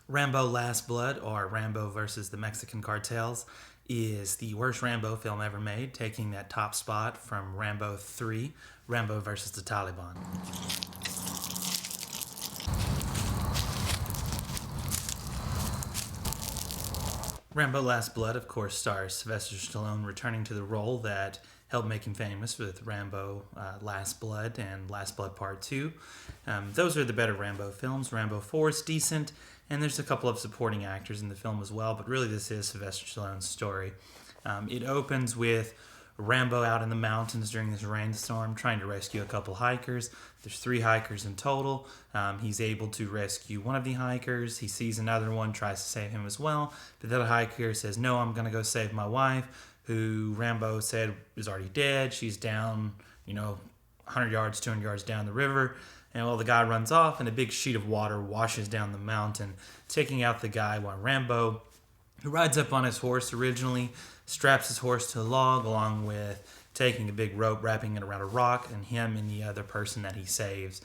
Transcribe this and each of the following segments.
Rambo Last Blood, or Rambo versus the Mexican Cartels, is the worst Rambo film ever made, taking that top spot from Rambo 3, Rambo versus the Taliban. Rambo Last Blood, of course, stars Sylvester Stallone returning to the role that helped make him famous with Rambo Last Blood and Last Blood Part 2. Those are the better Rambo films. Rambo 4 is decent, and there's a couple of supporting actors in the film as well, but really this is Sylvester Stallone's story. It opens with Rambo out in the mountains during this rainstorm trying to rescue a couple hikers. There's 3 hikers in total. He's able to rescue one of the hikers. He sees another one, tries to save him as well. But the other hiker says, no, I'm going to go save my wife, who Rambo said is already dead. She's down, 100 yards, 200 yards down the river. And well, the guy runs off, and a big sheet of water washes down the mountain, taking out the guy, while Rambo, who rides up on his horse originally, straps his horse to a log, along with taking a big rope, wrapping it around a rock, and him and the other person that he saves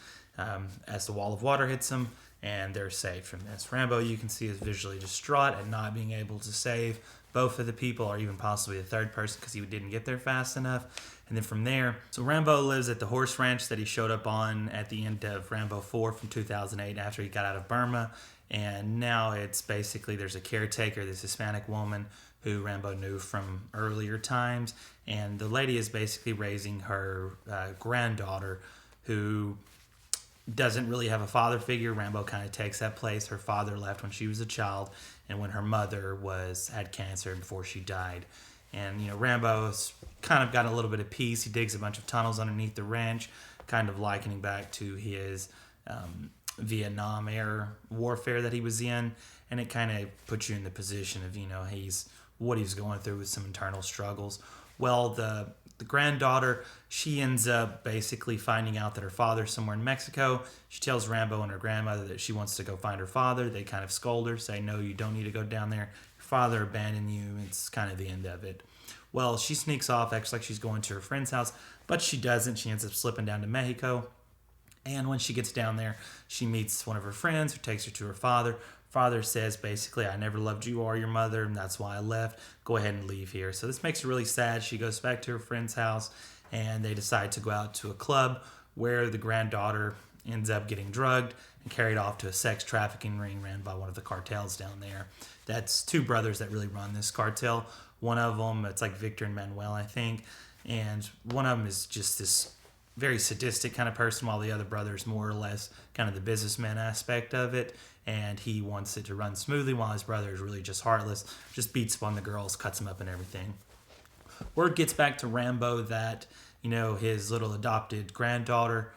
as the wall of water hits them, and they're saved from this. Rambo, you can see, is visually distraught at not being able to save both of the people, or even possibly a third person, because he didn't get there fast enough. And then from there, so Rambo lives at the horse ranch that he showed up on at the end of Rambo 4 from 2008 after he got out of Burma. And now it's basically, there's a caretaker, this Hispanic woman who Rambo knew from earlier times. And the lady is basically raising her granddaughter, who doesn't really have a father figure. Rambo kind of takes that place. Her father left when she was a child, and when her mother had cancer before she died. And, Rambo's kind of got a little bit of peace. He digs a bunch of tunnels underneath the ranch, kind of likening back to his Vietnam era warfare that he was in. And it kind of puts you in the position of, what he's going through with some internal struggles. Well, the granddaughter, she ends up basically finding out that her father's somewhere in Mexico. She tells Rambo and her grandmother that she wants to go find her father. They kind of scold her, say, no, you don't need to go down there. Your father abandoned you. It's kind of the end of it. Well, she sneaks off, acts like she's going to her friend's house, but she doesn't. She ends up slipping down to Mexico. And when she gets down there, she meets one of her friends who takes her to her father. Father says, basically, I never loved you or your mother, and that's why I left. Go ahead and leave here. So this makes her really sad. She goes back to her friend's house, and they decide to go out to a club where the granddaughter ends up getting drugged and carried off to a sex trafficking ring ran by one of the cartels down there. That's 2 brothers that really run this cartel. One of them, it's like Victor and Manuel, I think. And one of them is just this very sadistic kind of person, while the other brother is more or less kind of the businessman aspect of it, and he wants it to run smoothly, while his brother is really just heartless, just beats up on the girls, cuts them up and everything. Word gets back to Rambo that, his little adopted daughter,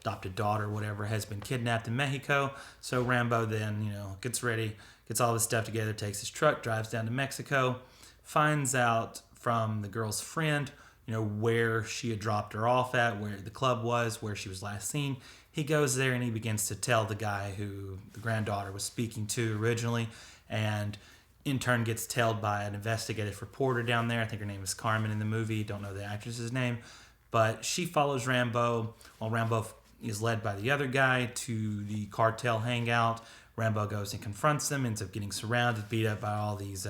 whatever, has been kidnapped in Mexico. So Rambo then, gets ready, gets all his stuff together, takes his truck, drives down to Mexico, finds out from the girl's friend, where she had dropped her off at, where the club was, where she was last seen. He goes there and he begins to tell the guy who the granddaughter was speaking to originally, and in turn gets told by an investigative reporter down there. I think her name is Carmen in the movie. Don't know the actress's name. But she follows Rambo while Rambo is led by the other guy to the cartel hangout. Rambo goes and confronts them, ends up getting surrounded, beat up by all these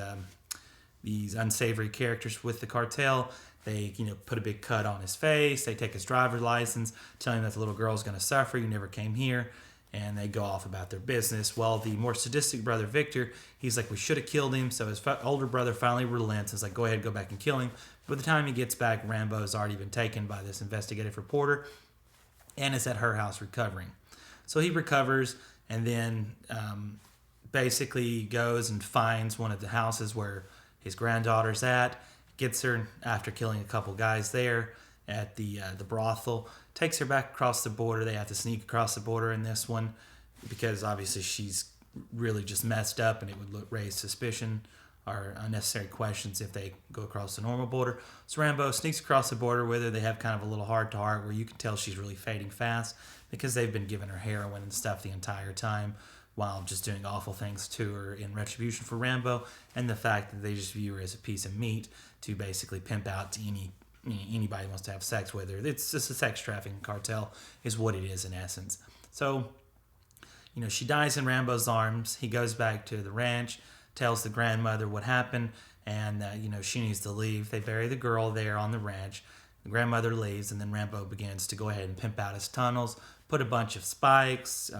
unsavory characters with the cartel. They, put a big cut on his face. They take his driver's license, tell him that the little girl's going to suffer. You never came here. And they go off about their business. Well, the more sadistic brother, Victor, he's like, we should have killed him. So his older brother finally relents. He's like, go ahead, go back and kill him. By the time he gets back, Rambo's already been taken by this investigative reporter and is at her house recovering. So he recovers and then basically goes and finds one of the houses where his granddaughter's at, gets her after killing a couple guys there at the brothel, takes her back across the border. They have to sneak across the border in this one because obviously she's really just messed up, and it would raise suspicion or unnecessary questions if they go across the normal border. So Rambo sneaks across the border with her. They have kind of a little heart-to-heart where you can tell she's really fading fast because they've been giving her heroin and stuff the entire time while just doing awful things to her in retribution for Rambo, and the fact that they just view her as a piece of meat to basically pimp out to anybody who wants to have sex with her. It's just a sex trafficking cartel is what it is in essence. So She dies in Rambo's arms. He goes back to the ranch, tells the grandmother what happened, and that, she needs to leave. They bury the girl there on the ranch. The grandmother leaves, and then Rambo begins to go ahead and pimp out his tunnels, put a bunch of spikes,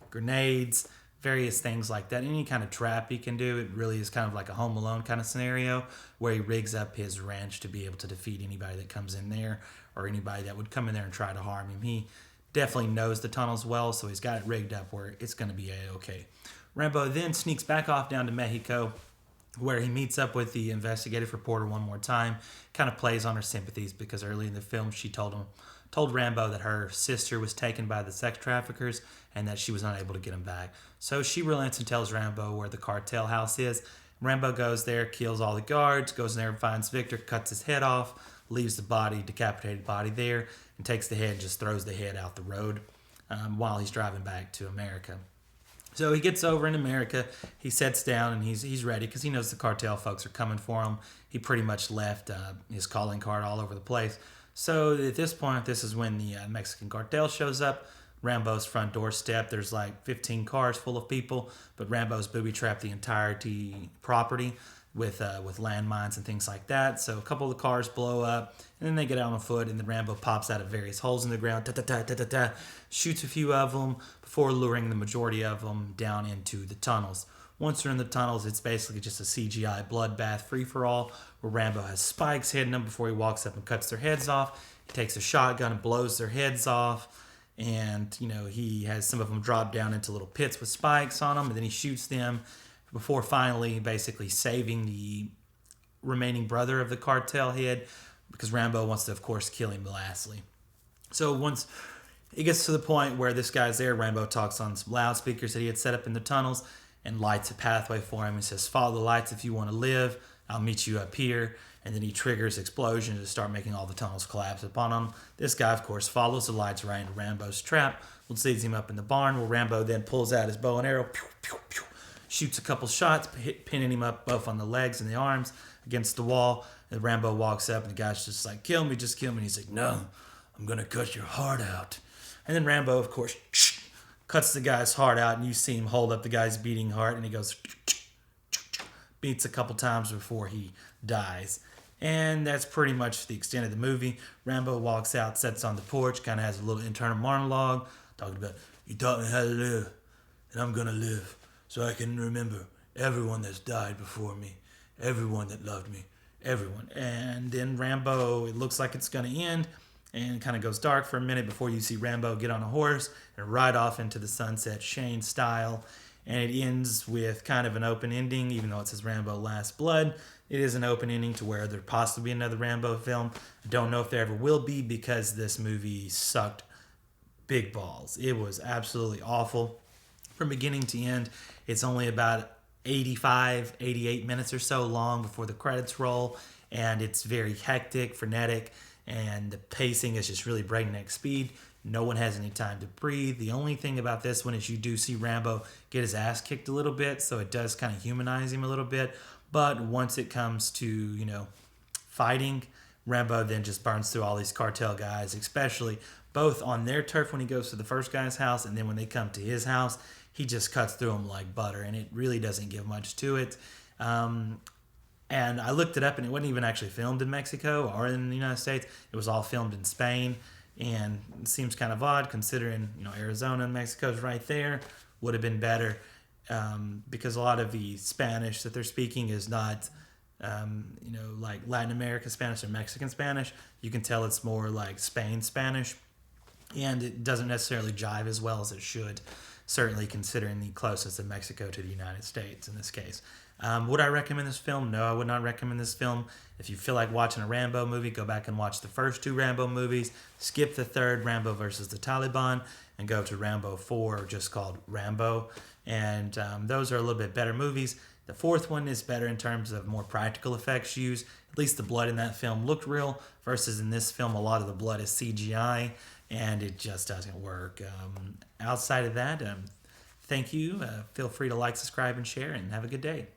grenades, various things like that. Any kind of trap he can do. It really is kind of like a Home Alone kind of scenario where he rigs up his ranch to be able to defeat anybody that comes in there or anybody that would come in there and try to harm him. He definitely knows the tunnels well, so he's got it rigged up where it's going to be a-okay. Rambo then sneaks back off down to Mexico, where he meets up with the investigative reporter one more time, kind of plays on her sympathies because early in the film she told Rambo that her sister was taken by the sex traffickers and that she was unable to get him back. So she relents and tells Rambo where the cartel house is. Rambo goes there, kills all the guards, goes in there and finds Victor, cuts his head off, leaves the decapitated body there, and takes the head and just throws the head out the road while he's driving back to America. So he gets over in America, he sits down, and he's ready because he knows the cartel folks are coming for him. He pretty much left his calling card all over the place. So at this point, this is when the Mexican cartel shows up. Rambo's front doorstep, there's like 15 cars full of people, but Rambo's booby-trapped the entirety property with landmines and things like that. So a couple of the cars blow up, and then they get out on foot, and then Rambo pops out of various holes in the ground, shoots a few of them before luring the majority of them down into the tunnels. Once they're in the tunnels, it's basically just a CGI bloodbath free-for-all where Rambo has spikes hitting them before he walks up and cuts their heads off. He takes a shotgun and blows their heads off, and he has some of them drop down into little pits with spikes on them, and then he shoots them before finally basically saving the remaining brother of the cartel head, because Rambo wants to, of course, kill him lastly. So once it gets to the point where this guy's there, Rambo talks on some loudspeakers that he had set up in the tunnels and lights a pathway for him. He says, "Follow the lights if you want to live. I'll meet you up here." And then he triggers explosions to start making all the tunnels collapse upon him. This guy, of course, follows the lights right into Rambo's trap, which leads him up in the barn, where Rambo then pulls out his bow and arrow, pew, pew, pew, shoots a couple shots, pinning him up both on the legs and the arms against the wall. And Rambo walks up, and the guy's just like, "Kill me, just kill me." And he's like, "No, I'm going to cut your heart out." And then Rambo, of course, cuts the guy's heart out, and you see him hold up the guy's beating heart, and he goes, beats a couple times before he dies. And that's pretty much the extent of the movie. Rambo walks out, sits on the porch, kind of has a little internal monologue, talking about, "You taught me how to live, and I'm going to live, so I can remember everyone that's died before me, everyone that loved me, everyone." And then Rambo, it looks like it's going to end, and kind of goes dark for a minute before you see Rambo get on a horse and ride off into the sunset, Shane style. And it ends with kind of an open ending, even though it says Rambo Last Blood. It is an open ending to where there possibly be another Rambo film. I don't know if there ever will be, because this movie sucked big balls. It was absolutely awful. From beginning to end, it's only about 88 minutes or so long before the credits roll, and it's very hectic, frenetic, and the pacing is just really breakneck speed. No one has any time to breathe. The only thing about this one is you do see Rambo get his ass kicked a little bit, so it does kind of humanize him a little bit. But once it comes to, fighting, Rambo then just burns through all these cartel guys, especially both on their turf when he goes to the first guy's house, and then when they come to his house, he just cuts through them like butter, and it really doesn't give much to it. And I looked it up, and it wasn't even actually filmed in Mexico or in the United States. It was all filmed in Spain, and it seems kind of odd considering, Arizona and Mexico's right there. Would have been better, because a lot of the Spanish that they're speaking is not, like Latin American Spanish or Mexican Spanish. You can tell it's more like Spain Spanish, and it doesn't necessarily jive as well as it should, certainly considering the closeness of Mexico to the United States in this case. Would I recommend this film? No, I would not recommend this film. If you feel like watching a Rambo movie, go back and watch the first two Rambo movies, skip the third, Rambo versus the Taliban, and go to Rambo 4, just called Rambo. And those are a little bit better movies. The fourth one is better in terms of more practical effects used. At least the blood in that film looked real, versus in this film, a lot of the blood is CGI, and it just doesn't work. Outside of that, thank you. Feel free to like, subscribe, and share, and have a good day.